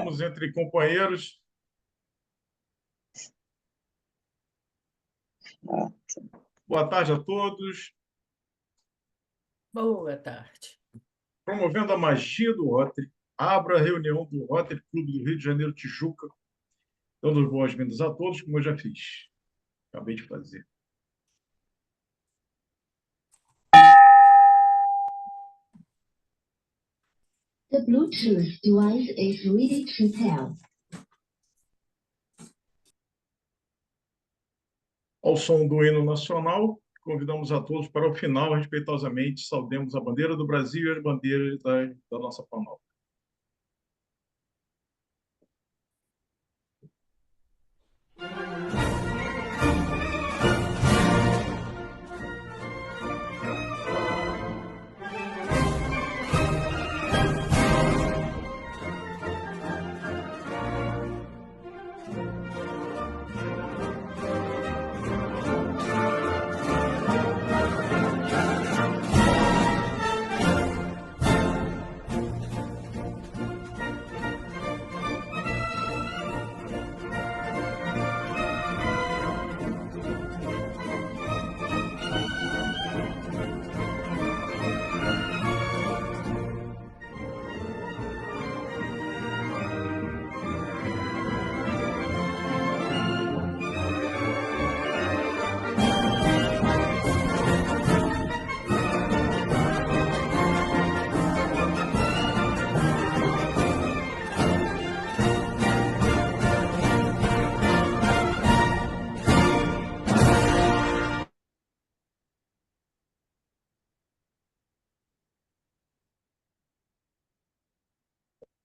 Vamos entre companheiros. Boa tarde a todos. Boa tarde. Promovendo a magia do Rotary, abro a reunião do Rotary Clube do Rio de Janeiro, Tijuca, dando boas-vindas a todos, como eu já fiz. Acabei de fazer. The Bluetooth device is ready to pair. Ao som do hino nacional, convidamos a todos para o final, respeitosamente, saudemos a bandeira do Brasil e as bandeiras da nossa panóplia.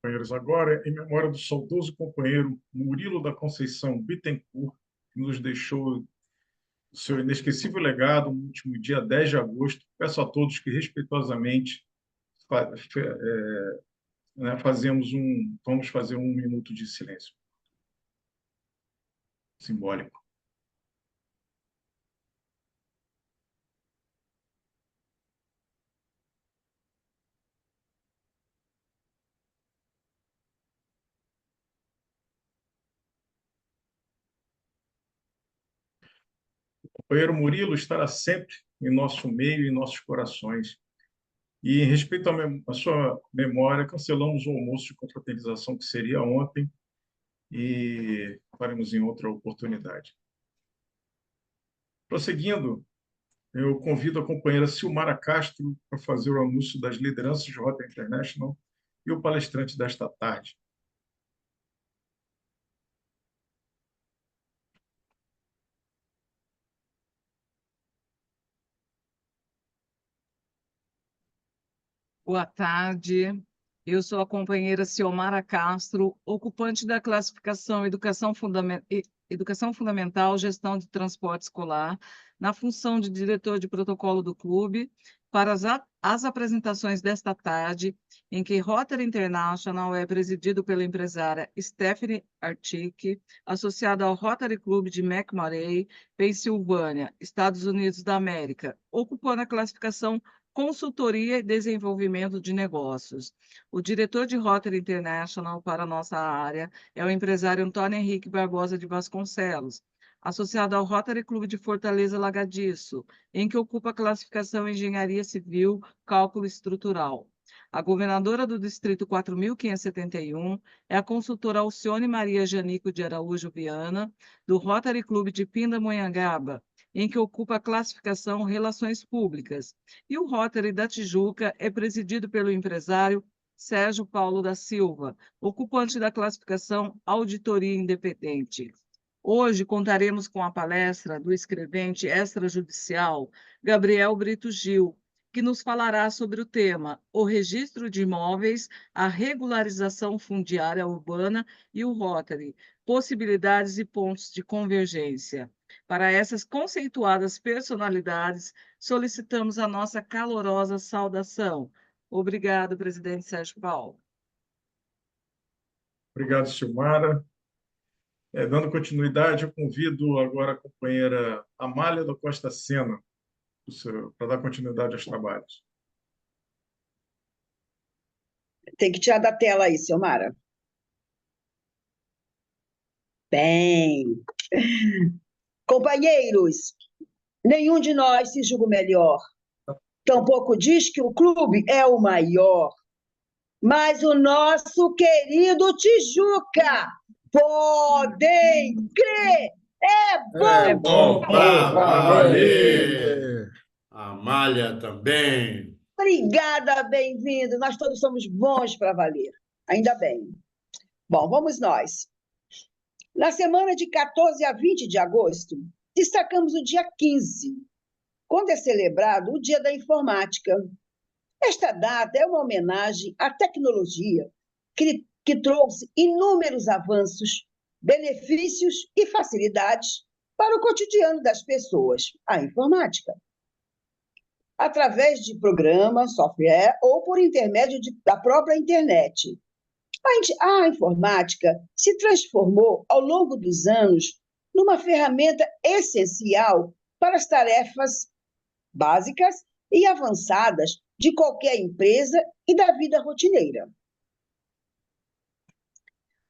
Companheiros, agora, em memória do saudoso companheiro Murilo da Conceição Bittencourt, que nos deixou o seu inesquecível legado no último dia 10 de agosto, peço a todos que, respeitosamente, vamos fazer um minuto de silêncio simbólico. O companheiro Murilo estará sempre em nosso meio e em nossos corações. E, em respeito à sua memória, cancelamos o almoço de confraternização que seria ontem e faremos em outra oportunidade. Prosseguindo, eu convido a companheira Silmara Castro para fazer o anúncio das lideranças de Rotary International e o palestrante desta tarde. Boa tarde, eu sou a companheira Ciomara Castro, ocupante da classificação Educação Fundamental, Gestão de Transporte Escolar, na função de diretor de protocolo do clube, para as apresentações desta tarde, em que Rotary International é presidido pela empresária Stephanie Artic, associada ao Rotary Club de McMurray, Pensilvânia, Estados Unidos da América, ocupando a classificação Consultoria e Desenvolvimento de Negócios. O diretor de Rotary International para a nossa área é o empresário Antônio Henrique Barbosa de Vasconcelos, associado ao Rotary Clube de Fortaleza Lagadiço, em que ocupa a classificação Engenharia Civil, Cálculo Estrutural. A governadora do Distrito 4.571 é a consultora Alcione Maria Janico de Araújo Viana, do Rotary Clube de Pindamonhangaba, em que ocupa a classificação Relações Públicas, e o Rotary da Tijuca é presidido pelo empresário Sérgio Paulo da Silva, ocupante da classificação Auditoria Independente. Hoje contaremos com a palestra do escrevente extrajudicial Gabriel Brito Gil, que nos falará sobre o tema O Registro de Imóveis, a Regularização Fundiária Urbana e o Rotary, Possibilidades e Pontos de Convergência. Para essas conceituadas personalidades, solicitamos a nossa calorosa saudação. Obrigado, presidente Sérgio Paulo. Obrigado, Silmara. Dando continuidade, eu convido agora a companheira Amália da Costa Sena para dar continuidade aos trabalhos. Tem que tirar da tela aí, Silmara. Bem, companheiros, nenhum de nós se julga o melhor. Tampouco diz que o clube é o maior. Mas o nosso querido Tijuca, podem crer, é É bom bom pra pra valer. valer. Amália também. Obrigada, bem-vindo. Nós todos somos bons para valer. Ainda bem. Bom, vamos nós. Na semana de 14 a 20 de agosto, destacamos o dia 15, quando é celebrado o Dia da Informática. Esta data é uma homenagem à tecnologia que trouxe inúmeros avanços, benefícios e facilidades para o cotidiano das pessoas, a informática. Através de programas, software ou por intermédio da própria internet. A informática se transformou ao longo dos anos numa ferramenta essencial para as tarefas básicas e avançadas de qualquer empresa e da vida rotineira.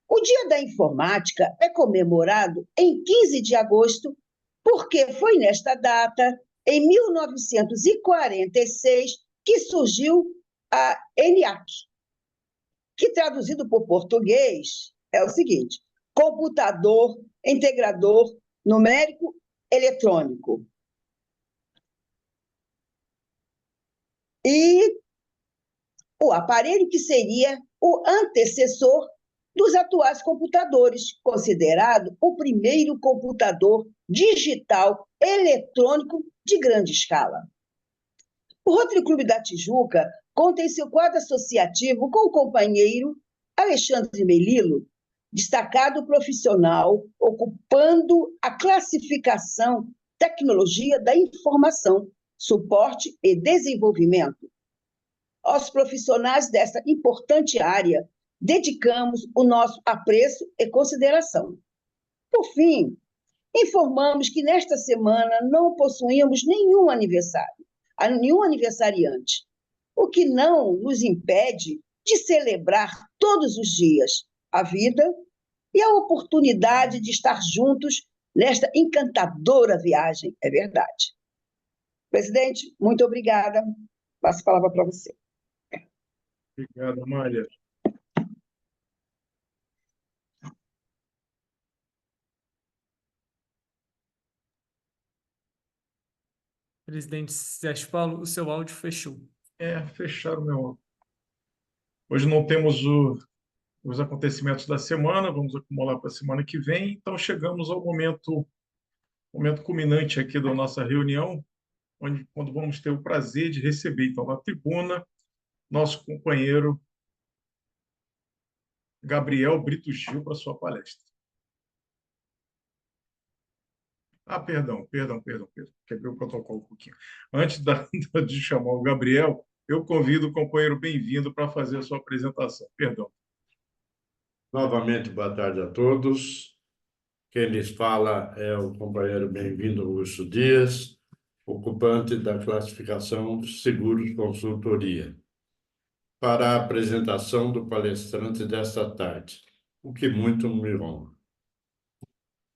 O Dia da Informática é comemorado em 15 de agosto, porque foi nesta data, em 1946, que surgiu a ENIAC, que traduzido por português é o seguinte: computador integrador numérico eletrônico. E o aparelho que seria o antecessor dos atuais computadores, considerado o primeiro computador digital eletrônico de grande escala. O Rotary Clube da Tijuca conta em seu quadro associativo com o companheiro Alexandre Melilo, destacado profissional, ocupando a classificação Tecnologia da Informação, Suporte e Desenvolvimento. Aos profissionais desta importante área, dedicamos o nosso apreço e consideração. Por fim, informamos que nesta semana não possuímos nenhum aniversariante, o que não nos impede de celebrar todos os dias a vida e a oportunidade de estar juntos nesta encantadora viagem, é verdade. Presidente, muito obrigada. Passo a palavra para você. Obrigado, Amália. Presidente Sérgio Paulo, o seu áudio fechou. Fecharam o meu. Hoje não temos os acontecimentos da semana, vamos acumular para a semana que vem, então chegamos ao momento culminante aqui da nossa reunião, quando vamos ter o prazer de receber, então, na tribuna, nosso companheiro Gabriel Brito Gil para sua palestra. Perdão. Quebrei o protocolo um pouquinho. Antes de chamar o Gabriel, eu convido o companheiro bem-vindo para fazer a sua apresentação. Perdão. Novamente, boa tarde a todos. Quem lhes fala é o companheiro bem-vindo Augusto Dias, ocupante da classificação Seguros Consultoria, para a apresentação do palestrante desta tarde, o que muito me honra.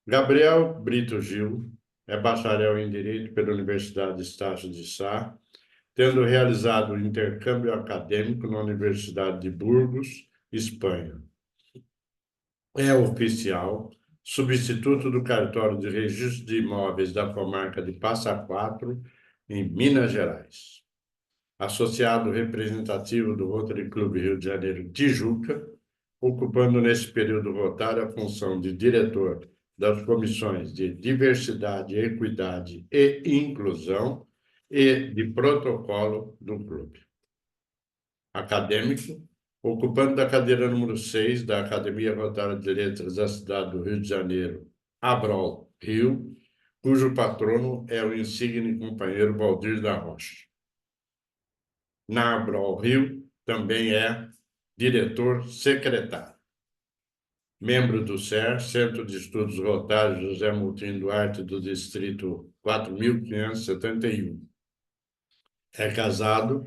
Gabriel Brito Gil é bacharel em Direito pela Universidade Estácio de Sá, tendo realizado o intercâmbio acadêmico na Universidade de Burgos, Espanha. É oficial, substituto do cartório de registro de imóveis da comarca de Passa Quatro, em Minas Gerais. Associado representativo do Rotary Clube Rio de Janeiro Tijuca, ocupando nesse período rotário a função de diretor das comissões de diversidade, equidade e inclusão e de protocolo do clube. Acadêmico, ocupando da cadeira número 6 da Academia Rotária de Letras da cidade do Rio de Janeiro, Abrol Rio, cujo patrono é o insigne companheiro Valdir da Rocha. Na Abrol Rio, também é diretor-secretário. Membro do CER, Centro de Estudos Rotários José Moutinho Duarte, do Distrito 4.571. É casado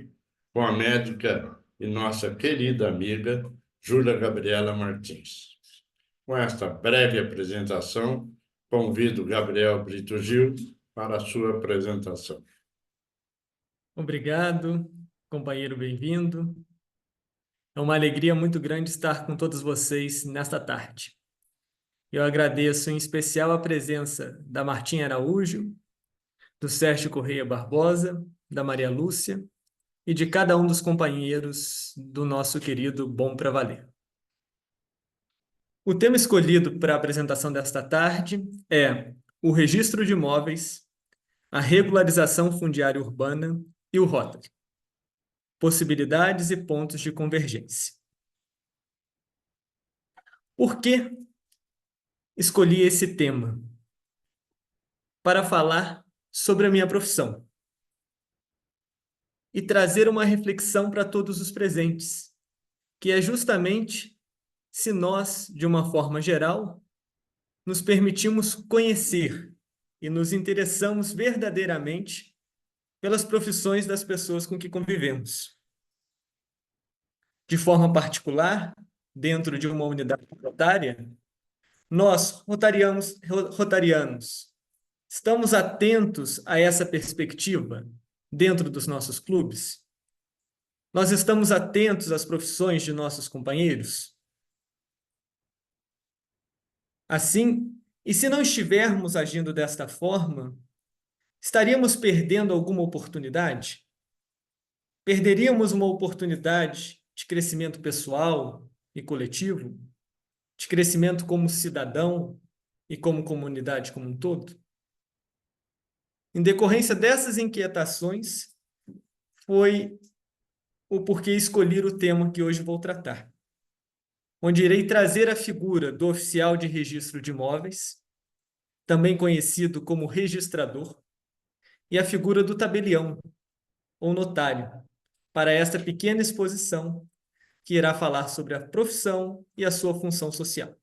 com a médica e nossa querida amiga Júlia Gabriela Martins. Com esta breve apresentação, convido Gabriel Brito Gil para a sua apresentação. Obrigado, companheiro, bem-vindo. É uma alegria muito grande estar com todos vocês nesta tarde. Eu agradeço em especial a presença da Martinha Araújo, do Sérgio Correia Barbosa, da Maria Lúcia e de cada um dos companheiros do nosso querido Bom Pra Valer. O tema escolhido para a apresentação desta tarde é o registro de imóveis, a regularização fundiária urbana e o Rotary. Possibilidades e pontos de convergência. Por que escolhi esse tema? Para falar sobre a minha profissão e trazer uma reflexão para todos os presentes, que é justamente se nós, de uma forma geral, nos permitimos conhecer e nos interessamos verdadeiramente pelas profissões das pessoas com que convivemos. De forma particular, dentro de uma unidade rotária, nós, rotarianos, estamos atentos a essa perspectiva dentro dos nossos clubes? Nós estamos atentos às profissões de nossos companheiros? Assim, e se não estivermos agindo desta forma, estaríamos perdendo alguma oportunidade? Perderíamos uma oportunidade de crescimento pessoal e coletivo? De crescimento como cidadão e como comunidade como um todo? Em decorrência dessas inquietações, foi o porquê escolher o tema que hoje vou tratar, onde irei trazer a figura do oficial de registro de imóveis, também conhecido como registrador, e a figura do tabelião, ou notário, para esta pequena exposição que irá falar sobre a profissão e a sua função social.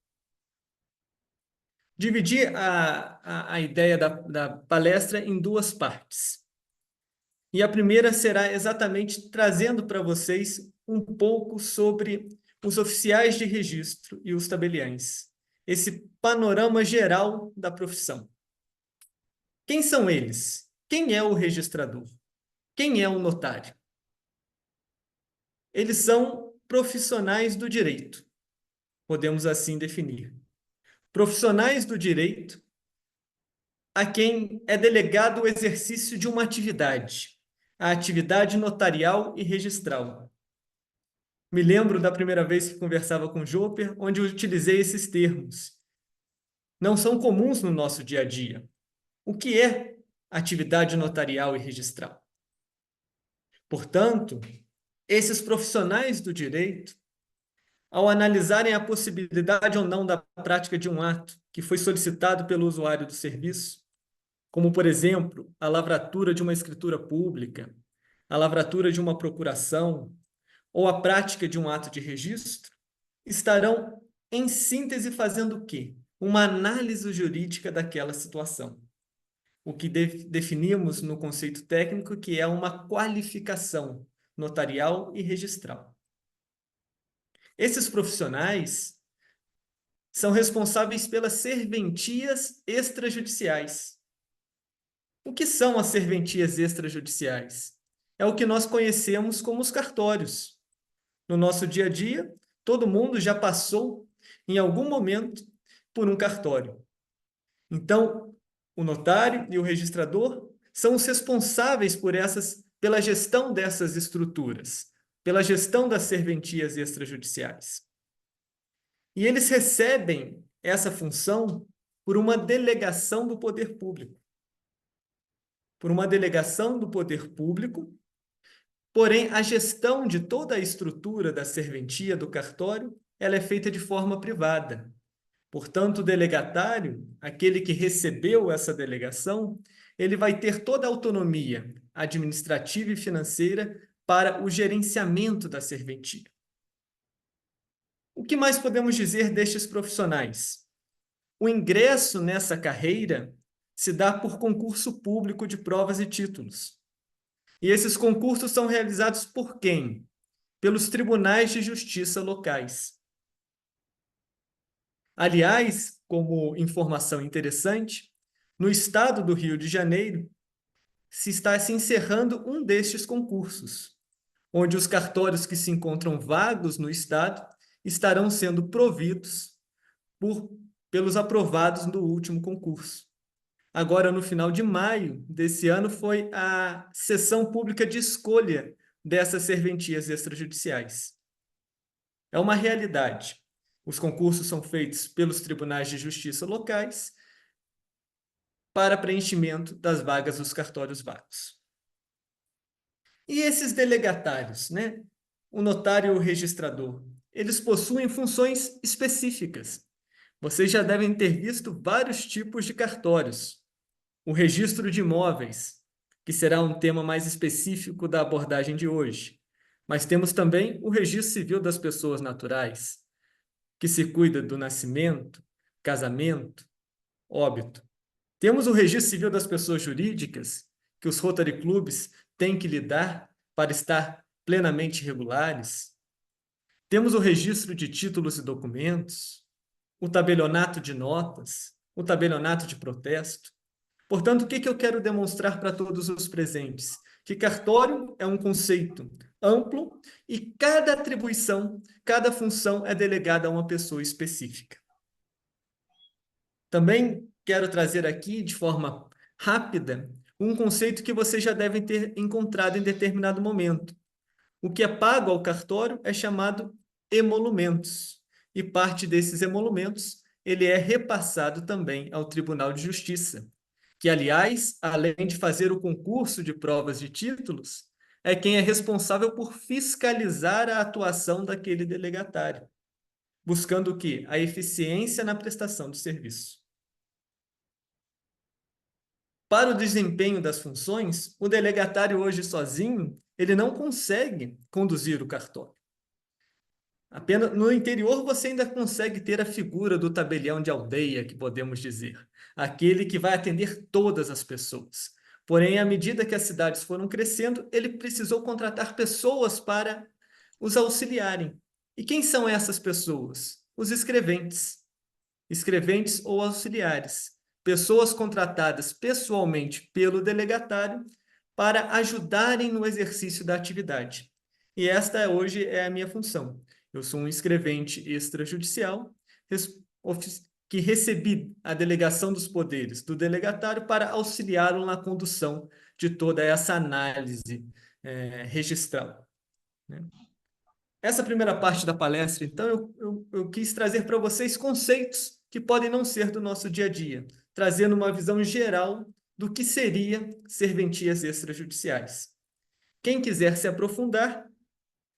Dividi a ideia da palestra em duas partes. E a primeira será exatamente trazendo para vocês um pouco sobre os oficiais de registro e os tabeliães. Esse panorama geral da profissão. Quem são eles? Quem é o registrador? Quem é o notário? Eles são profissionais do direito, podemos assim definir. Profissionais do direito a quem é delegado o exercício de uma atividade, a atividade notarial e registral. Me lembro da primeira vez que conversava com o Joper, onde eu utilizei esses termos. Não são comuns no nosso dia a dia. O que é atividade notarial e registral? Portanto, esses profissionais do direito, ao analisarem a possibilidade ou não da prática de um ato que foi solicitado pelo usuário do serviço, como, por exemplo, a lavratura de uma escritura pública, a lavratura de uma procuração ou a prática de um ato de registro, estarão, em síntese, fazendo o quê? Uma análise jurídica daquela situação. O que definimos no conceito técnico que é uma qualificação notarial e registral. Esses profissionais são responsáveis pelas serventias extrajudiciais. O que são as serventias extrajudiciais? É o que nós conhecemos como os cartórios. No nosso dia a dia, todo mundo já passou, em algum momento, por um cartório. Então, o notário e o registrador são os responsáveis pela gestão dessas estruturas, pela gestão das serventias extrajudiciais. E eles recebem essa função por uma delegação do poder público. Por uma delegação do poder público, porém, a gestão de toda a estrutura da serventia do cartório, ela é feita de forma privada. Portanto, o delegatário, aquele que recebeu essa delegação, ele vai ter toda a autonomia administrativa e financeira para o gerenciamento da serventia. O que mais podemos dizer destes profissionais? O ingresso nessa carreira se dá por concurso público de provas e títulos. E esses concursos são realizados por quem? Pelos tribunais de justiça locais. Aliás, como informação interessante, no estado do Rio de Janeiro, se está se encerrando um destes concursos, onde os cartórios que se encontram vagos no estado estarão sendo providos pelos aprovados no último concurso. Agora, no final de maio desse ano, foi a sessão pública de escolha dessas serventias extrajudiciais. É uma realidade. Os concursos são feitos pelos tribunais de justiça locais para preenchimento das vagas dos cartórios vagos. E esses delegatários, né? O notário e o registrador, eles possuem funções específicas. Vocês já devem ter visto vários tipos de cartórios. O registro de imóveis, que será um tema mais específico da abordagem de hoje. Mas temos também o registro civil das pessoas naturais, que se cuida do nascimento, casamento, óbito. Temos o registro civil das pessoas jurídicas, que os Rotary Clubs têm que lidar para estar plenamente regulares. Temos o registro de títulos e documentos, o tabelionato de notas, o tabelionato de protesto. Portanto, o que eu quero demonstrar para todos os presentes? Que cartório é um conceito amplo e cada atribuição, cada função é delegada a uma pessoa específica. Também quero trazer aqui, de forma rápida, um conceito que vocês já devem ter encontrado em determinado momento. O que é pago ao cartório é chamado emolumentos, e parte desses emolumentos ele é repassado também ao Tribunal de Justiça, que, aliás, além de fazer o concurso de provas de títulos, é quem é responsável por fiscalizar a atuação daquele delegatário, buscando o quê? A eficiência na prestação do serviço. Para o desempenho das funções, o delegatário hoje sozinho, ele não consegue conduzir o cartório. Apenas no interior você ainda consegue ter a figura do tabelião de aldeia, que podemos dizer, aquele que vai atender todas as pessoas. Porém, à medida que as cidades foram crescendo, ele precisou contratar pessoas para os auxiliarem. E quem são essas pessoas? Os escreventes. Escreventes ou auxiliares. Pessoas contratadas pessoalmente pelo delegatário para ajudarem no exercício da atividade. E esta hoje é a minha função. Eu sou um escrevente extrajudicial que recebi a delegação dos poderes do delegatário para auxiliá-lo na condução de toda essa análise registral. Né? Essa primeira parte da palestra, então, eu quis trazer para vocês conceitos que podem não ser do nosso dia a dia, trazendo uma visão geral do que seria serventias extrajudiciais. Quem quiser se aprofundar,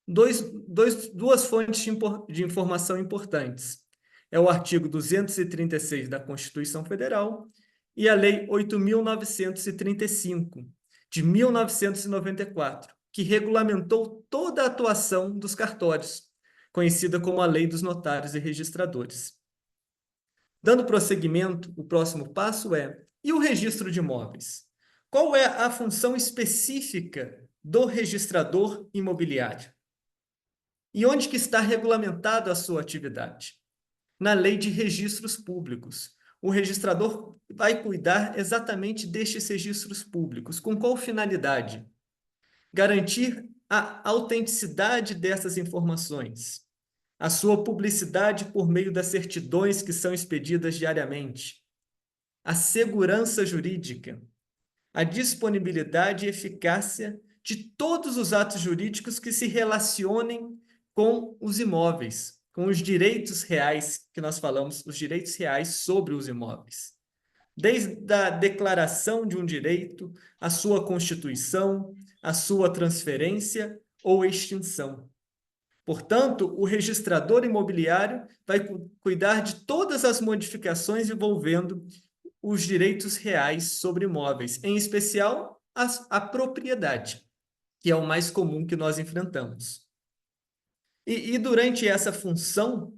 duas fontes de informação importantes. É o artigo 236 da Constituição Federal e a Lei 8.935, de 1994, que regulamentou toda a atuação dos cartórios, conhecida como a Lei dos Notários e Registradores. Dando prosseguimento, o próximo passo e o registro de imóveis? Qual é a função específica do registrador imobiliário? E onde que está regulamentada a sua atividade? Na Lei de Registros Públicos. O registrador vai cuidar exatamente destes registros públicos. Com qual finalidade? Garantir a autenticidade dessas informações, a sua publicidade por meio das certidões que são expedidas diariamente, a segurança jurídica, a disponibilidade e eficácia de todos os atos jurídicos que se relacionem com os imóveis, com os direitos reais que nós falamos, os direitos reais sobre os imóveis. Desde a declaração de um direito, a sua constituição, a sua transferência ou extinção. Portanto, o registrador imobiliário vai cuidar de todas as modificações envolvendo os direitos reais sobre imóveis, em especial a propriedade, que é o mais comum que nós enfrentamos. E durante essa função,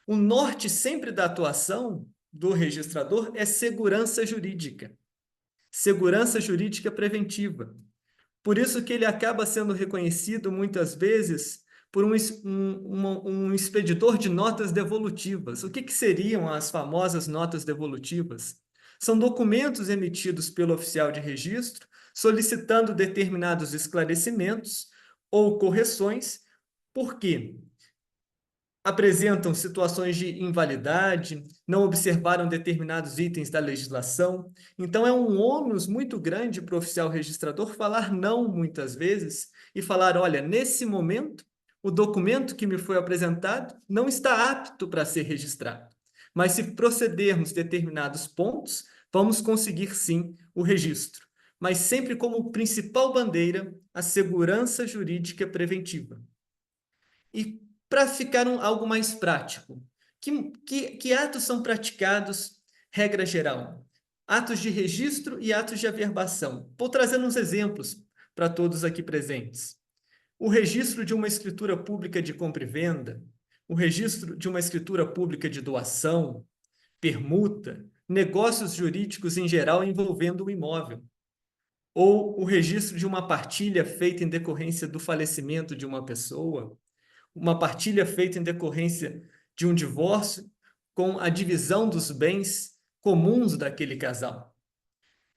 o norte sempre da atuação do registrador é segurança jurídica preventiva. Por isso que ele acaba sendo reconhecido muitas vezes por um expedidor de notas devolutivas. O que seriam as famosas notas devolutivas? São documentos emitidos pelo oficial de registro solicitando determinados esclarecimentos ou correções, porque apresentam situações de invalidade, não observaram determinados itens da legislação. Então, é um ônus muito grande para o oficial registrador falar não, muitas vezes, e falar, olha, nesse momento, o documento que me foi apresentado não está apto para ser registrado. Mas se procedermos determinados pontos, vamos conseguir, sim, o registro. Mas sempre como principal bandeira, a segurança jurídica preventiva. E para ficar algo mais prático, que atos são praticados, regra geral? Atos de registro e atos de averbação. Vou trazer uns exemplos para todos aqui presentes. O registro de uma escritura pública de compra e venda, o registro de uma escritura pública de doação, permuta, negócios jurídicos em geral envolvendo o imóvel, ou o registro de uma partilha feita em decorrência do falecimento de uma pessoa, uma partilha feita em decorrência de um divórcio com a divisão dos bens comuns daquele casal.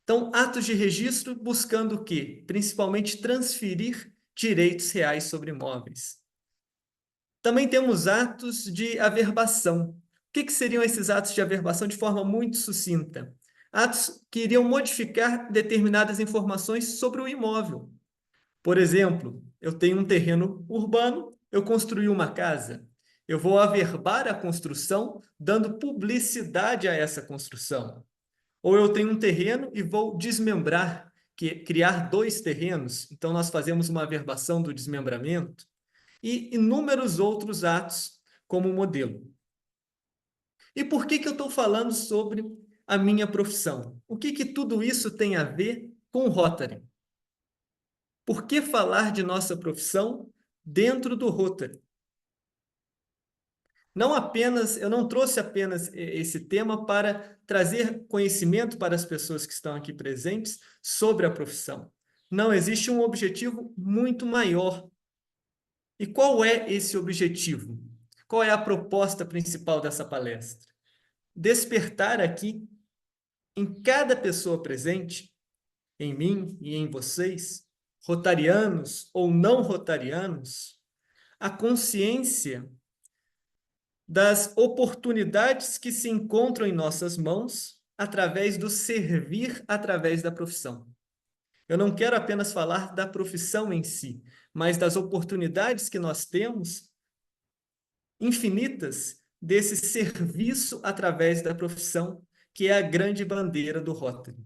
Então, atos de registro buscando o quê? Principalmente transferir direitos reais sobre imóveis. Também temos atos de averbação. O que seriam esses atos de averbação de forma muito sucinta? Atos que iriam modificar determinadas informações sobre o imóvel. Por exemplo, eu tenho um terreno urbano, eu construí uma casa. Eu vou averbar a construção, dando publicidade a essa construção. Ou eu tenho um terreno e vou desmembrar, criar 2 terrenos. Então, nós fazemos uma averbação do desmembramento. E inúmeros outros atos como modelo. E por que eu estou falando sobre a minha profissão? O que tudo isso tem a ver com o Rotary? Por que falar de nossa profissão dentro do Rotary? Eu não trouxe apenas esse tema para trazer conhecimento para as pessoas que estão aqui presentes sobre a profissão. Não, existe um objetivo muito maior. E qual é esse objetivo? Qual é a proposta principal dessa palestra? Despertar aqui, em cada pessoa presente, em mim e em vocês, rotarianos ou não rotarianos, a consciência das oportunidades que se encontram em nossas mãos através do servir através da profissão. Eu não quero apenas falar da profissão em si, mas das oportunidades que nós temos, infinitas, desse serviço através da profissão, que é a grande bandeira do Rotary.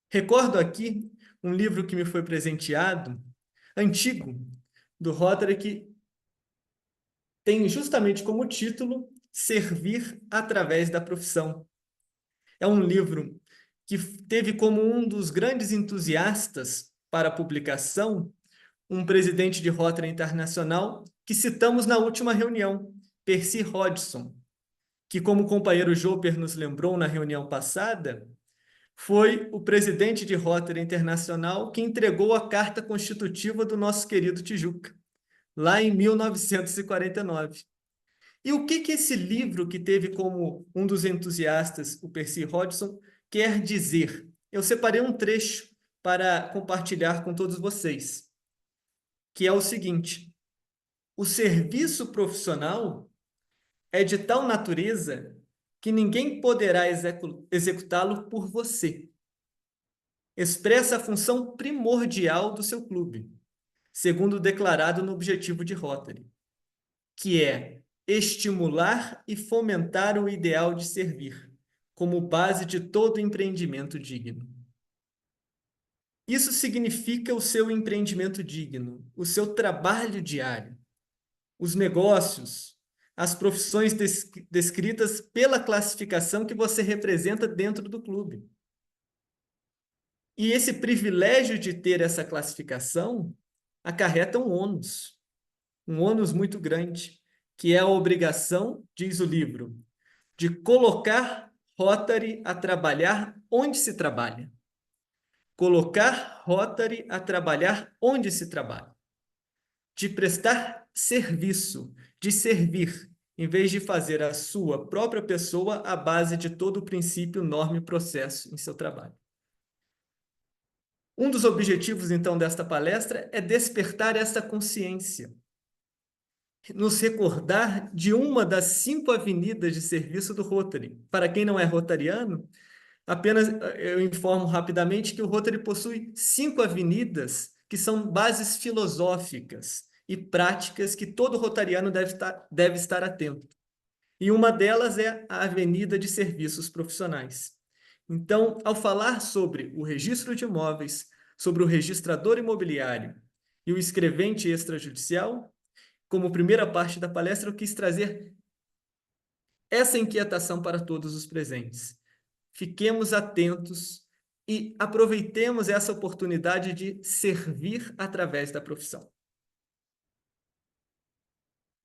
Recordo aqui um livro que me foi presenteado, antigo, do Rotary, que tem justamente como título Servir através da profissão. É um livro que teve como um dos grandes entusiastas para a publicação um presidente de Rotary Internacional que citamos na última reunião, Percy Hodgson, que, como o companheiro Joper nos lembrou na reunião passada, foi o presidente de Rotary Internacional que entregou a carta constitutiva do nosso querido Tijuca, lá em 1949. E o que esse livro, que teve como um dos entusiastas o Percy Hodgson, quer dizer? Eu separei um trecho para compartilhar com todos vocês, que é o seguinte: o serviço profissional é de tal natureza que ninguém poderá executá-lo por você. Expressa a função primordial do seu clube, segundo declarado no objetivo de Rotary, que é estimular e fomentar o ideal de servir, como base de todo empreendimento digno. Isso significa o seu empreendimento digno, o seu trabalho diário, os negócios, as profissões descritas pela classificação que você representa dentro do clube. E esse privilégio de ter essa classificação acarreta um ônus muito grande, que é a obrigação, diz o livro, de colocar Rotary a trabalhar onde se trabalha. Colocar Rotary a trabalhar onde se trabalha. de prestar serviço, de servir, em vez de fazer a sua própria pessoa a base de todo o princípio, norma e processo em seu trabalho. Um dos objetivos, então, desta palestra é despertar esta consciência, nos recordar de uma das 5 avenidas de serviço do Rotary. Para quem não é rotariano, apenas eu informo rapidamente que o Rotary possui 5 avenidas que são bases filosóficas e práticas que todo rotariano deve estar atento. E uma delas é a Avenida de Serviços Profissionais. Então, ao falar sobre o registro de imóveis, sobre o registrador imobiliário e o escrevente extrajudicial, como primeira parte da palestra, eu quis trazer essa inquietação para todos os presentes. Fiquemos atentos e aproveitemos essa oportunidade de servir através da profissão.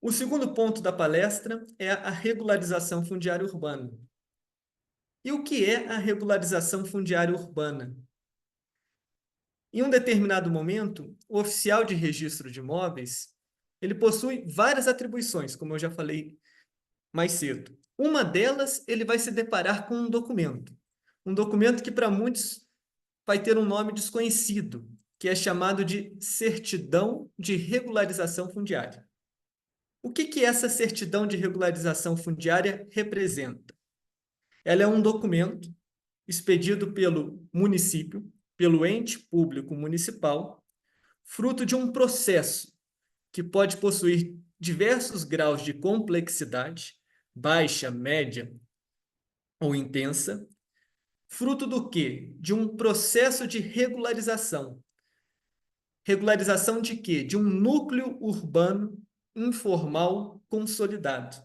O segundo ponto da palestra é a regularização fundiária urbana. E o que é a regularização fundiária urbana? Em um determinado momento, o oficial de registro de imóveis, ele possui várias atribuições, como eu já falei mais cedo. Uma delas, ele vai se deparar com um documento que para muitos vai ter um nome desconhecido, que é chamado de certidão de regularização fundiária. O que essa certidão de regularização fundiária representa? Ela é um documento expedido pelo município, pelo ente público municipal, fruto de um processo que pode possuir diversos graus de complexidade, baixa, média ou intensa, fruto do quê? De um processo de regularização. Regularização de quê? De um núcleo urbano informal consolidado.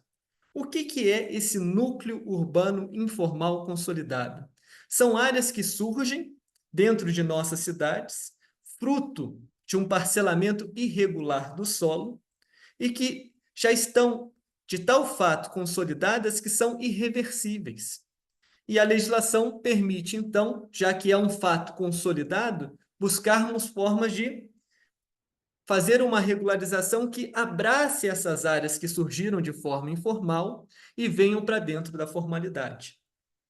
O que é esse núcleo urbano informal consolidado? São áreas que surgem dentro de nossas cidades, fruto de um parcelamento irregular do solo e que já estão de tal fato consolidadas que são irreversíveis. E a legislação permite, então, já que é um fato consolidado, buscarmos formas de fazer uma regularização que abrace essas áreas que surgiram de forma informal e venham para dentro da formalidade.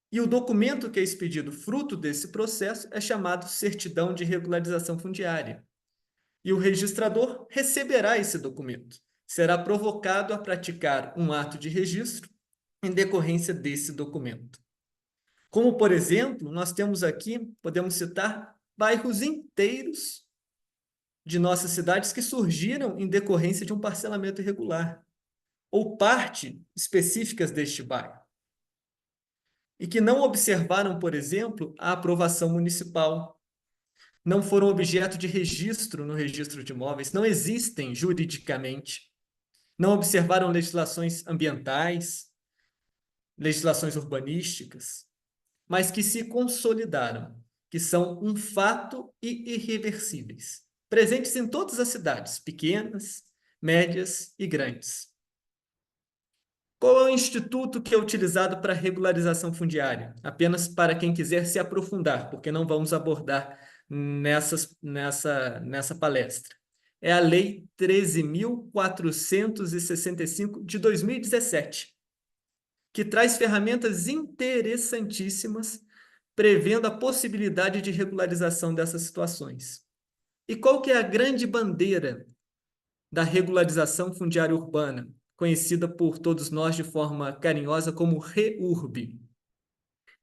E o documento que é expedido fruto desse processo é chamado certidão de regularização fundiária. E o registrador receberá esse documento. Será provocado a praticar um ato de registro em decorrência desse documento. Como, por exemplo, nós temos aqui, podemos citar, bairros inteiros de nossas cidades que surgiram em decorrência de um parcelamento irregular, ou parte específicas deste bairro, e que não observaram, por exemplo, a aprovação municipal, não foram objeto de registro no registro de imóveis, não existem juridicamente, não observaram legislações ambientais, legislações urbanísticas, mas que se consolidaram, que são um fato e irreversíveis, presentes em todas as cidades, pequenas, médias e grandes. Qual é o instituto que é utilizado para regularização fundiária? Apenas para quem quiser se aprofundar, porque não vamos abordar nessa palestra. É a Lei 13.465 de 2017, que traz ferramentas interessantíssimas prevendo a possibilidade de regularização dessas situações. E qual que é a grande bandeira da regularização fundiária urbana, conhecida por todos nós de forma carinhosa como REURB?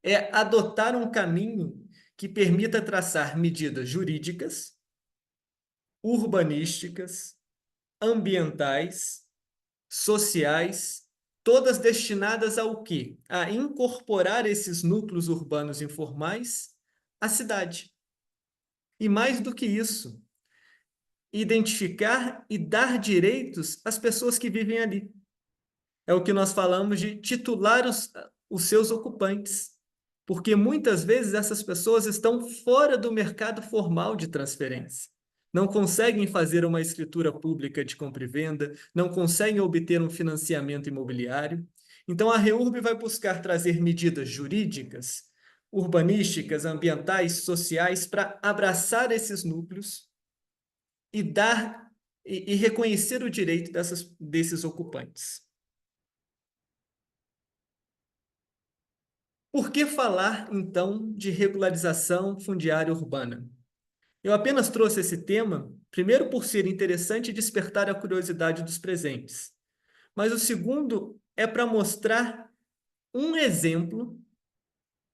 É adotar um caminho que permita traçar medidas jurídicas, urbanísticas, ambientais, sociais, todas destinadas ao quê? A incorporar esses núcleos urbanos informais à cidade. E mais do que isso, identificar e dar direitos às pessoas que vivem ali. É o que nós falamos de titular os seus ocupantes, porque muitas vezes essas pessoas estão fora do mercado formal de transferência. Não conseguem fazer uma escritura pública de compra e venda, não conseguem obter um financiamento imobiliário. Então, a REURB vai buscar trazer medidas jurídicas, urbanísticas, ambientais, sociais, para abraçar esses núcleos e dar e reconhecer o direito desses ocupantes. Por que falar, então, de regularização fundiária urbana? Eu apenas trouxe esse tema, primeiro por ser interessante e despertar a curiosidade dos presentes, mas o segundo é para mostrar um exemplo,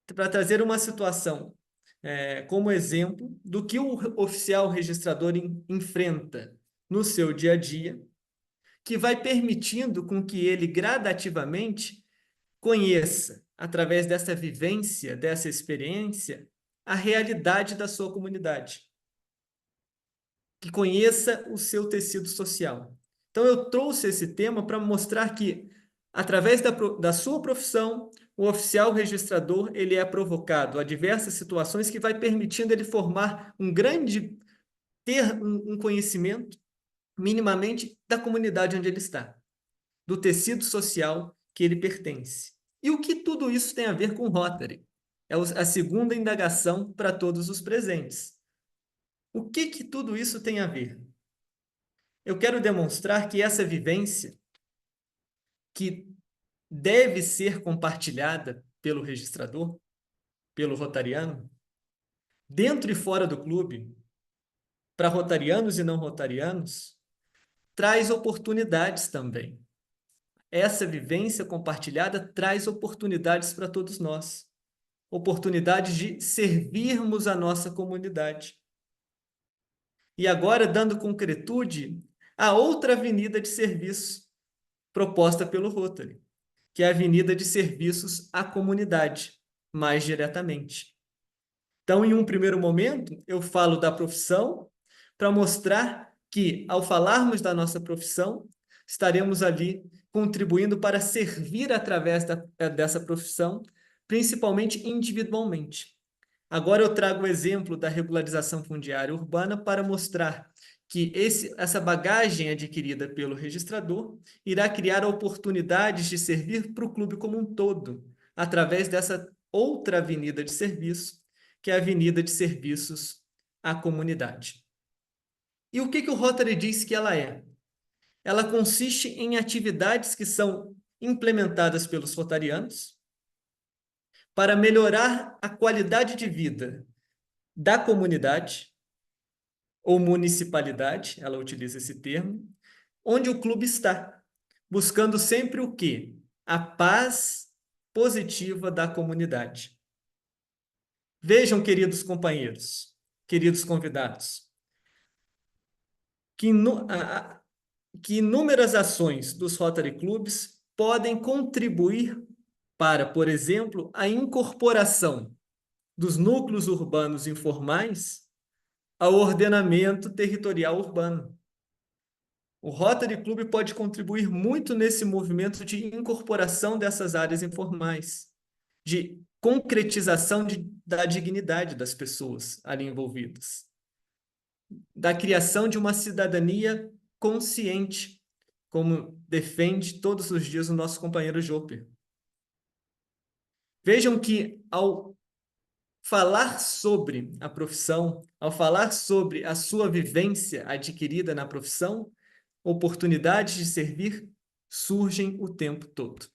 para trazer uma situação como exemplo do que o oficial registrador enfrenta no seu dia a dia, que vai permitindo com que ele gradativamente conheça, através dessa vivência, dessa experiência, a realidade da sua comunidade, que conheça o seu tecido social. Então, eu trouxe esse tema para mostrar que, através da sua profissão, o oficial registrador ele é provocado a diversas situações que vai permitindo ele formar ter um conhecimento, minimamente, da comunidade onde ele está, do tecido social que ele pertence. E o que tudo isso tem a ver com Rotary? É a segunda indagação para todos os presentes. O que tudo isso tem a ver? Eu quero demonstrar que essa vivência, que deve ser compartilhada pelo registrador, pelo rotariano, dentro e fora do clube, para rotarianos e não rotarianos, traz oportunidades também. Essa vivência compartilhada traz oportunidades para todos nós. Oportunidades de servirmos a nossa comunidade. E agora, dando concretude a outra avenida de serviço proposta pelo Rotary, que é a avenida de serviços à comunidade, mais diretamente. Então, em um primeiro momento, eu falo da profissão para mostrar que, ao falarmos da nossa profissão, estaremos ali contribuindo para servir através dessa profissão, principalmente individualmente. Agora eu trago o exemplo da regularização fundiária urbana para mostrar que essa bagagem adquirida pelo registrador irá criar oportunidades de servir para o clube como um todo, através dessa outra avenida de serviço, que é a avenida de serviços à comunidade. E o que o Rotary diz que ela é? Ela consiste em atividades que são implementadas pelos rotarianos para melhorar a qualidade de vida da comunidade ou municipalidade, ela utiliza esse termo, onde o clube está, buscando sempre o quê? A paz positiva da comunidade. Vejam, queridos companheiros, queridos convidados, que inúmeras ações dos Rotary Clubs podem contribuir para, por exemplo, a incorporação dos núcleos urbanos informais ao ordenamento territorial urbano. O Rotary Club pode contribuir muito nesse movimento de incorporação dessas áreas informais, de concretização da dignidade das pessoas ali envolvidas, da criação de uma cidadania consciente, como defende todos os dias o nosso companheiro Joper. Vejam que, ao falar sobre a profissão, ao falar sobre a sua vivência adquirida na profissão, oportunidades de servir surgem o tempo todo.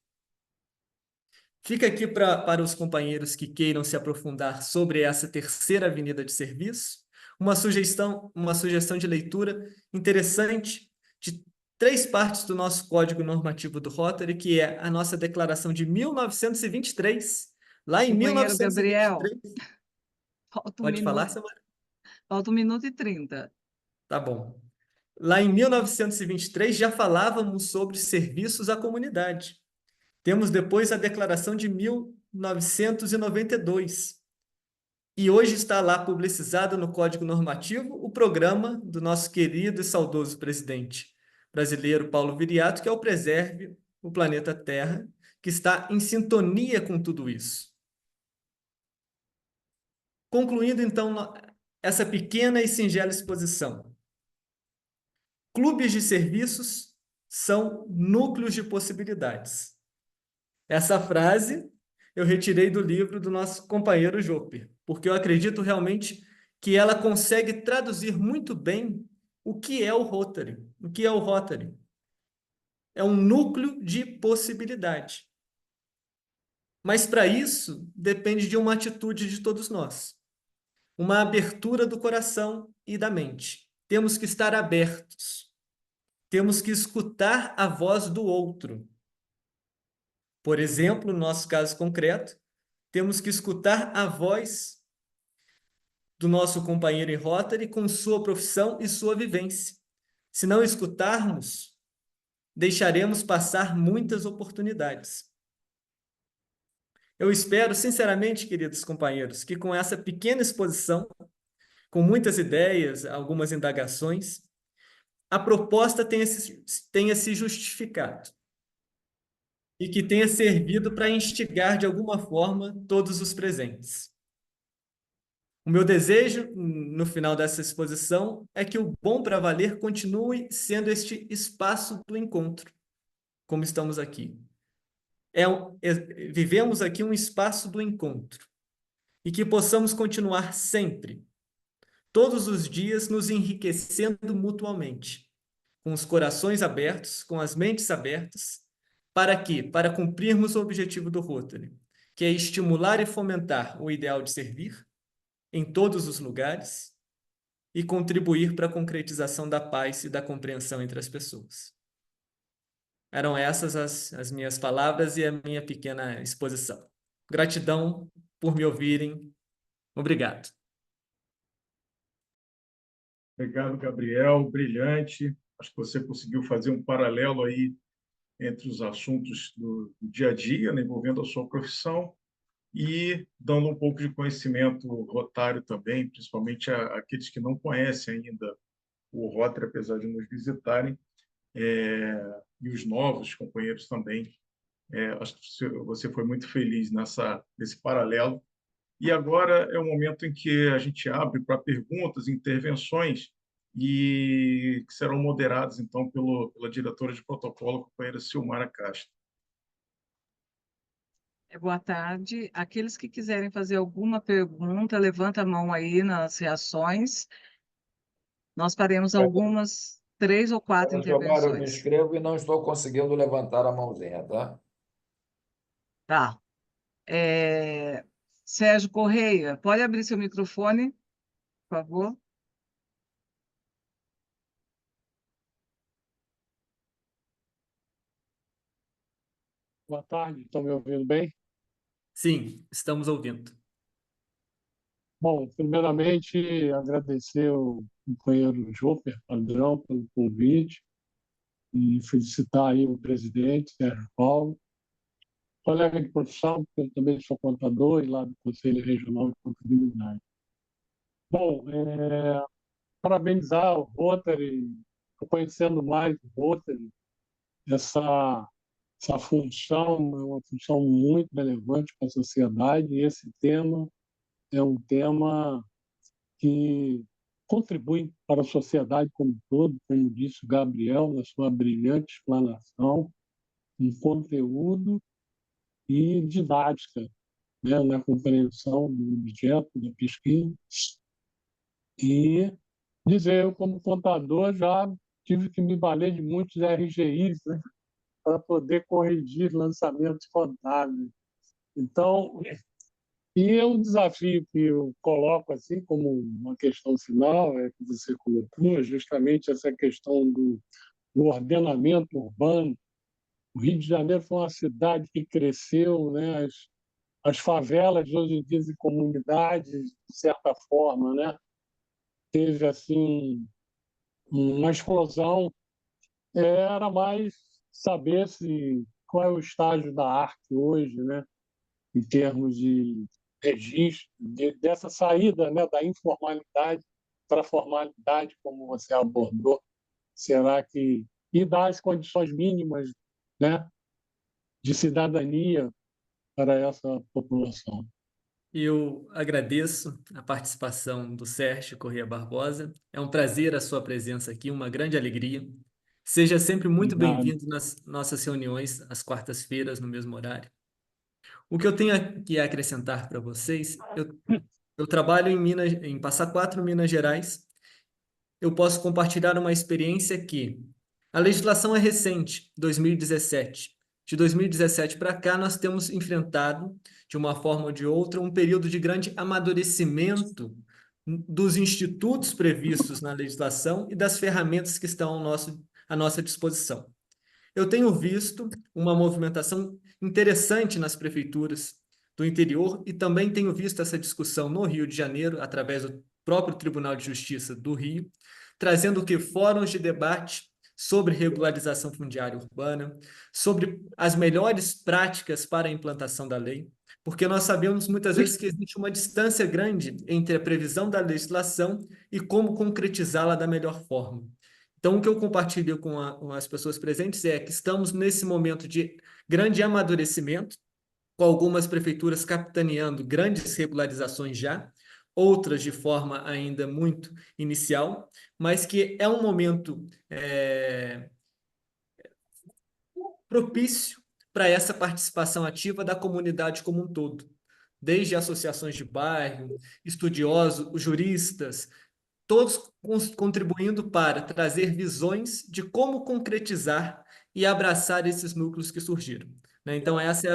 Fica aqui para os companheiros que queiram se aprofundar sobre essa terceira avenida de serviço, uma sugestão de leitura interessante de 3 partes do nosso Código Normativo do Rotary, que é a nossa declaração de 1923, lá em Companheiro Gabriel, 1923. falta um Pode falar, minuto, Samara? falta 1 minuto e 30. Tá bom. Lá em 1923 já falávamos sobre serviços à comunidade. Temos depois a declaração de 1992. E hoje está lá publicizado no Código Normativo o programa do nosso querido e saudoso presidente brasileiro Paulo Viriato, que é o Preserve o Planeta Terra, que está em sintonia com tudo isso. Concluindo, então, essa pequena e singela exposição. Clubes de serviços são núcleos de possibilidades. Essa frase eu retirei do livro do nosso companheiro Joper, porque eu acredito realmente que ela consegue traduzir muito bem o que é o Rotary. O que é o Rotary? É um núcleo de possibilidade. Mas para isso, depende de uma atitude de todos nós. Uma abertura do coração e da mente. Temos que estar abertos. Temos que escutar a voz do outro. Por exemplo, no nosso caso concreto, temos que escutar a voz do nosso companheiro em Rotary com sua profissão e sua vivência. Se não escutarmos, deixaremos passar muitas oportunidades. Eu espero, sinceramente, queridos companheiros, que com essa pequena exposição, com muitas ideias, algumas indagações, a proposta tenha se justificado e que tenha servido para instigar, de alguma forma, todos os presentes. O meu desejo, no final dessa exposição, é que o Bom para Valer continue sendo este espaço do encontro, como estamos aqui. Vivemos aqui um espaço do encontro e que possamos continuar sempre, todos os dias, nos enriquecendo mutuamente, com os corações abertos, com as mentes abertas. Para quê? Para cumprirmos o objetivo do Rotary, que é estimular e fomentar o ideal de servir em todos os lugares e contribuir para a concretização da paz e da compreensão entre as pessoas. Eram essas as minhas palavras e a minha pequena exposição. Gratidão por me ouvirem. Obrigado. Obrigado, Gabriel. Brilhante. Acho que você conseguiu fazer um paralelo aí entre os assuntos do dia a dia, né, envolvendo a sua profissão, e dando um pouco de conhecimento rotário também, principalmente àqueles que não conhecem ainda o Rotary, apesar de nos visitarem, e os novos companheiros também. Acho que você foi muito feliz nesse paralelo. E agora é o momento em que a gente abre para perguntas, intervenções, e que serão moderadas, então, pela diretora de protocolo, a companheira Silmara Castro. Boa tarde. Aqueles que quiserem fazer alguma pergunta, levanta a mão aí nas reações. Nós faremos algumas, 3 ou 4 Dona Gilmar, eu me intervenções. inscrevo e não estou conseguindo levantar a mãozinha, tá? Tá. Sérgio Correia, pode abrir seu microfone, por favor? Boa tarde, estão me ouvindo bem? Sim, estamos ouvindo. Bom, primeiramente, agradecer ao companheiro Júper Padrão pelo convite e felicitar aí o presidente, Sérgio Paulo, colega de profissão, porque eu também sou contador e lá do Conselho Regional de Contabilidade. Bom, parabenizar o Rotary, estou conhecendo mais o Rotary, essa função é uma função muito relevante para a sociedade e esse tema é um tema que contribui para a sociedade como um todo, como disse o Gabriel na sua brilhante explanação, em conteúdo e didática, né, na compreensão do objeto da pesquisa. E dizer, eu como contador já tive que me valer de muitos RGIs, né, para poder corrigir lançamentos contábeis. Então, e é um desafio que eu coloco assim como uma questão final, que você colocou, justamente essa questão do ordenamento urbano. O Rio de Janeiro foi uma cidade que cresceu, né? As favelas hoje em dia e comunidades, de certa forma, né? Teve assim uma explosão. Era mais saber qual é o estágio da arte hoje, né? Em termos de registro, dessa saída, né, da informalidade para a formalidade, como você abordou. Será que... E dar as condições mínimas, né, de cidadania para essa população. Eu agradeço a participação do Sérgio Corrêa Barbosa. É um prazer a sua presença aqui, uma grande alegria. Seja sempre muito Obrigado. bem-vindo nas nossas reuniões, às quartas-feiras, no mesmo horário. O que eu tenho aqui a acrescentar para vocês, eu trabalho em Minas, em Passa Quatro, Minas Gerais. eu posso compartilhar uma experiência que a legislação é recente, 2017. De 2017 para cá, nós temos enfrentado, de uma forma ou de outra, um período de grande amadurecimento dos institutos previstos na legislação e das ferramentas que estão à nossa disposição. Eu tenho visto uma movimentação interessante nas prefeituras do interior e também tenho visto essa discussão no Rio de Janeiro, através do próprio Tribunal de Justiça do Rio, trazendo o que fóruns de debate sobre regularização fundiária urbana, sobre as melhores práticas para a implantação da lei, porque nós sabemos muitas vezes que existe uma distância grande entre a previsão da legislação e como concretizá-la da melhor forma. Então, o que eu compartilho com as pessoas presentes é que estamos nesse momento de grande amadurecimento, com algumas prefeituras capitaneando grandes regularizações já, outras de forma ainda muito inicial, mas que é um momento propício para essa participação ativa da comunidade como um todo, desde associações de bairro, estudiosos, juristas, todos contribuindo para trazer visões de como concretizar e abraçar esses núcleos que surgiram, né? Então, esse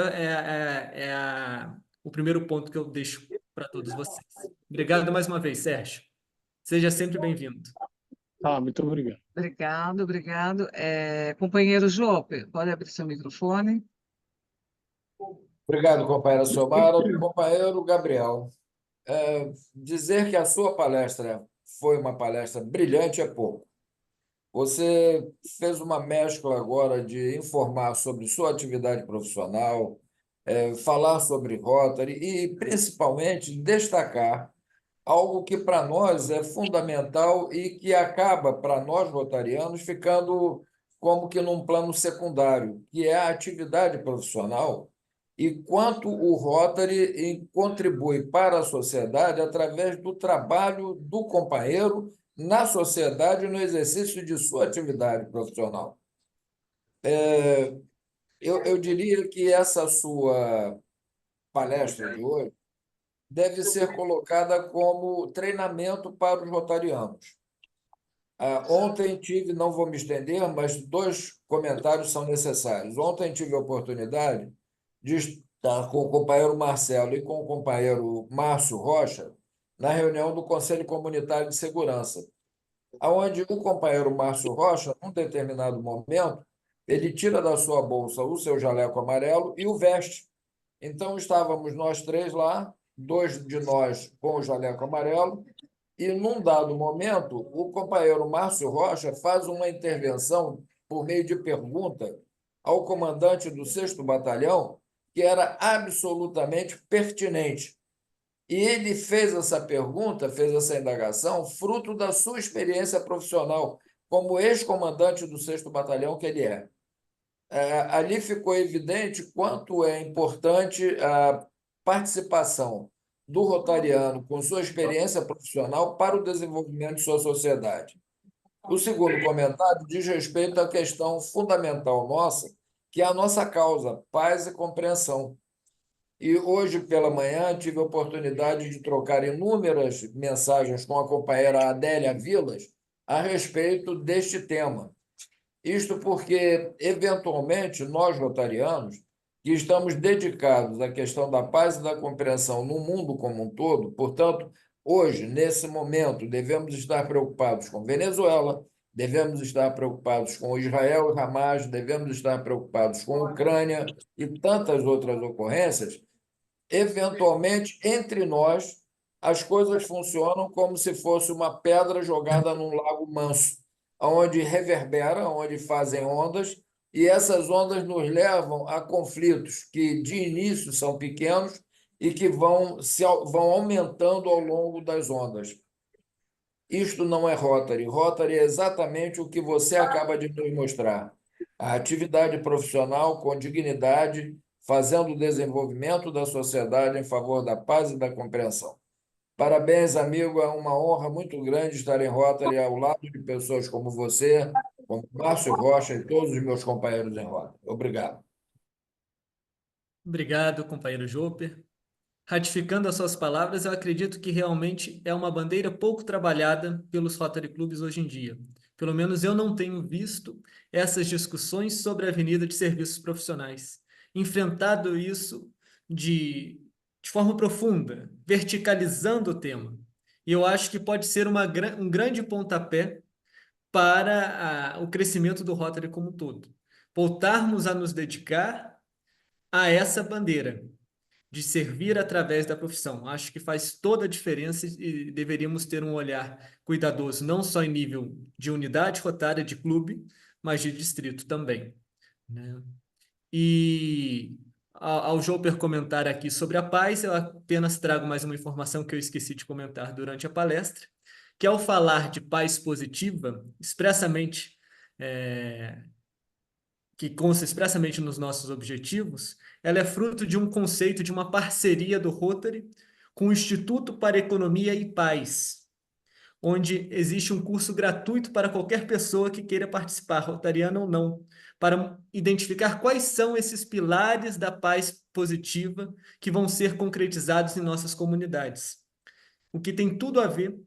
o primeiro ponto que eu deixo para todos vocês. Obrigado mais uma vez, Sérgio. Seja sempre bem-vindo. Muito obrigado. Obrigado, obrigado. Companheiro Jope, pode abrir seu microfone. Obrigado, companheira Somara. Companheiro Gabriel, dizer que a sua palestra foi uma palestra brilhante é pouco. Você fez uma mescla agora de informar sobre sua atividade profissional, falar sobre Rotary e, principalmente, destacar algo que para nós é fundamental e que acaba, para nós rotarianos, ficando como que num plano secundário, que é a atividade profissional e quanto o Rotary contribui para a sociedade através do trabalho do companheiro na sociedade no exercício de sua atividade profissional. Eu diria que essa sua palestra de hoje deve ser colocada como treinamento para os rotarianos. Ontem tive, não vou me estender, mas 2 comentários são necessários. Ontem tive a oportunidade de estar com o companheiro Marcelo e com o companheiro Márcio Rocha na reunião do Conselho Comunitário de Segurança, onde o companheiro Márcio Rocha, num determinado momento, ele tira da sua bolsa o seu jaleco amarelo e o veste. Então, estávamos nós 3 lá, 2 de nós com o jaleco amarelo, e, num dado momento, o companheiro Márcio Rocha faz uma intervenção por meio de pergunta ao comandante do 6º Batalhão, que era absolutamente pertinente. E ele fez essa pergunta, fez essa indagação, fruto da sua experiência profissional, como ex-comandante do 6º Batalhão que ele é. Ali ficou evidente quanto é importante a participação do rotariano com sua experiência profissional para o desenvolvimento de sua sociedade. O segundo comentário diz respeito à questão fundamental nossa, que é a nossa causa, paz e compreensão. E hoje, pela manhã, tive a oportunidade de trocar inúmeras mensagens com a companheira Adélia Vilas a respeito deste tema. Isto porque, eventualmente, nós, rotarianos, que estamos dedicados à questão da paz e da compreensão no mundo como um todo, portanto, hoje, nesse momento, devemos estar preocupados com Venezuela, devemos estar preocupados com Israel e Hamas, devemos estar preocupados com a Ucrânia e tantas outras ocorrências. Eventualmente, entre nós, as coisas funcionam como se fosse uma pedra jogada num lago manso, onde reverbera, onde fazem ondas, e essas ondas nos levam a conflitos que, de início, são pequenos e que vão aumentando ao longo das ondas. Isto não é Rotary. Rotary é exatamente o que você acaba de nos mostrar. A atividade profissional com dignidade, fazendo o desenvolvimento da sociedade em favor da paz e da compreensão. Parabéns, amigo. É uma honra muito grande estar em Rotary ao lado de pessoas como você, como Márcio Rocha e todos os meus companheiros em Rotary. Obrigado. Obrigado, companheiro Joper. ratificando as suas palavras, eu acredito que realmente é uma bandeira pouco trabalhada pelos Rotary Clubs hoje em dia. Pelo menos eu não tenho visto essas discussões sobre a Avenida de Serviços Profissionais, enfrentado isso de forma profunda, verticalizando o tema. E eu acho que pode ser um grande pontapé para o crescimento do Rotary como um todo. Voltarmos a nos dedicar a essa bandeira, de servir através da profissão. Acho que faz toda a diferença e deveríamos ter um olhar cuidadoso, não só em nível de unidade rotária de clube, mas de distrito também, né? E ao Joper comentar aqui sobre a paz, eu apenas trago mais uma informação que eu esqueci de comentar durante a palestra, que ao falar de paz positiva, expressamente, que consta expressamente nos nossos objetivos, ela é fruto de um conceito de uma parceria do Rotary com o Instituto para Economia e Paz, onde existe um curso gratuito para qualquer pessoa que queira participar, rotariana ou não, para identificar quais são esses pilares da paz positiva que vão ser concretizados em nossas comunidades. O que tem tudo a ver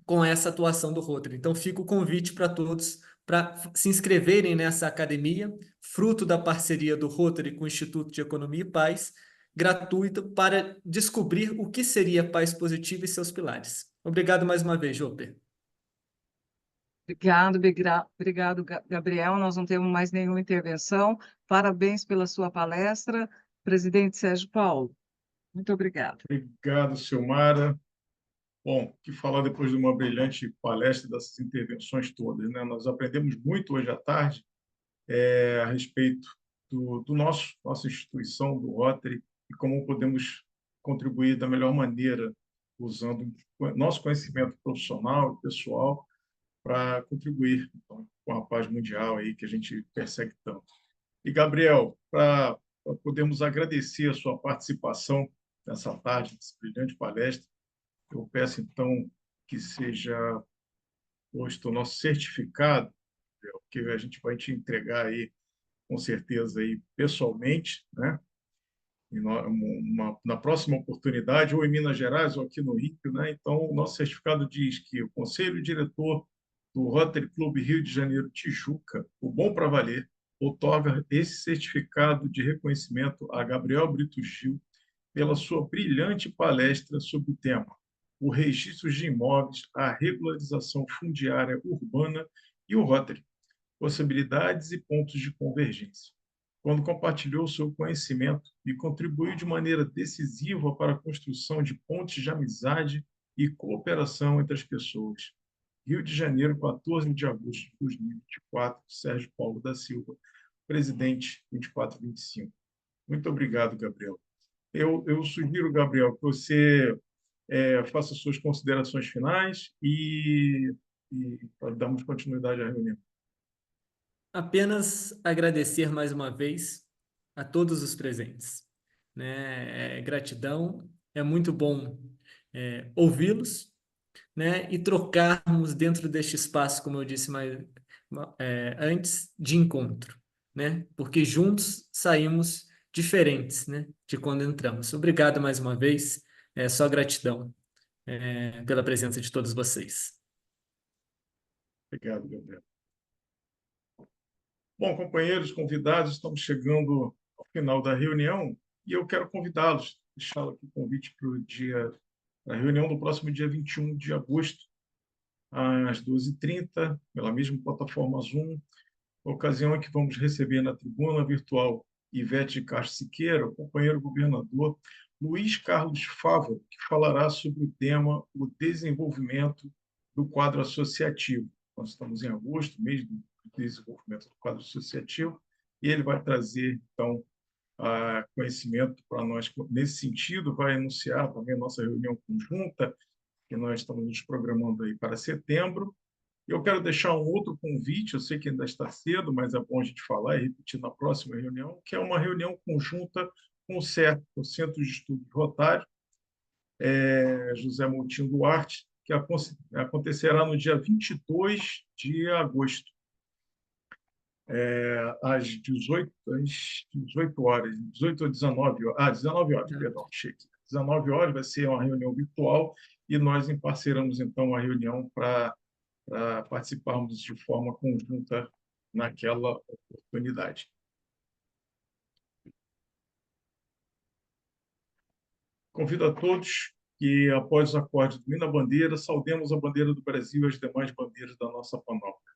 com essa atuação do Rotary. Então, fica o convite para todos para se inscreverem nessa academia, fruto da parceria do Rotary com o Instituto de Economia e Paz, gratuita para descobrir o que seria paz positiva e seus pilares. Obrigado mais uma vez, Joper. Obrigado, Gabriel. Nós não temos mais nenhuma intervenção. Parabéns pela sua palestra, presidente Sérgio Paulo. Muito obrigado. Obrigado, Silmara. Bom, que falar depois de uma brilhante palestra dessas intervenções todas, né? Nós aprendemos muito hoje à tarde a respeito do nossa instituição, do Rotary, e como podemos contribuir da melhor maneira, usando nosso conhecimento profissional e pessoal para contribuir, então, com a paz mundial aí que a gente persegue tanto. E, Gabriel, para podermos agradecer a sua participação nessa tarde, nessa brilhante palestra, eu peço, então, que seja posto o nosso certificado, que a gente vai te entregar aí, com certeza, aí, pessoalmente, né? Na próxima oportunidade, ou em Minas Gerais, ou aqui no Rio, né? Então, o nosso certificado diz que o Conselho Diretor do Rotary Clube Rio de Janeiro Tijuca, o Bom para Valer, outorga esse certificado de reconhecimento a Gabriel Brito Gil pela sua brilhante palestra sobre o tema o registro de imóveis, a regularização fundiária urbana e o Rotary, possibilidades e pontos de convergência, quando compartilhou seu conhecimento e contribuiu de maneira decisiva para a construção de pontes de amizade e cooperação entre as pessoas. Rio de Janeiro, 14 de agosto de 2024, Sérgio Paulo da Silva, presidente 2425. Muito obrigado, Gabriel. Eu sugiro, Gabriel, que você faça suas considerações finais e darmos continuidade à reunião. Apenas agradecer mais uma vez a todos os presentes, né? Gratidão, é muito bom ouvi-los, né? E trocarmos dentro deste espaço, como eu disse antes, de encontro, né? Porque juntos saímos diferentes, né? De quando entramos. Obrigado mais uma vez, só gratidão pela presença de todos vocês. Obrigado, Gabriel. Bom, companheiros, convidados, estamos chegando ao final da reunião e eu quero convidá-los, deixar aqui o convite para a reunião do próximo dia 21 de agosto, às 12h30, pela mesma plataforma Zoom, ocasião em que vamos receber na tribuna virtual Ivete de Castro Siqueira, o companheiro governador Luiz Carlos Fávaro, que falará sobre o tema o desenvolvimento do quadro associativo. Nós estamos em agosto, mês do desenvolvimento do quadro associativo, e ele vai trazer, então, conhecimento para nós nesse sentido, vai anunciar também a nossa reunião conjunta, que nós estamos nos programando aí para setembro. Eu quero deixar um outro convite, eu sei que ainda está cedo, mas é bom a gente falar e repetir na próxima reunião, que é uma reunião conjunta com o CERT, o Centro de Estudos Rotário, José Moutinho Duarte, que acontecerá no dia 22 de agosto, às 18 horas, 18 ou 19 horas, 19 horas, perdão, cheque, 19 horas, vai ser uma reunião virtual, e nós emparceramos, então, a reunião para participarmos de forma conjunta naquela oportunidade. Convido a todos que, após os acordes do hino à bandeira, saudemos a bandeira do Brasil e as demais bandeiras da nossa panóplia.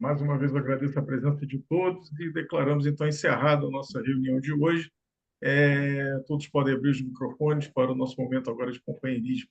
Mais uma vez, eu agradeço a presença de todos e declaramos, então, encerrada a nossa reunião de hoje. Todos podem abrir os microfones para o nosso momento agora de companheirismo.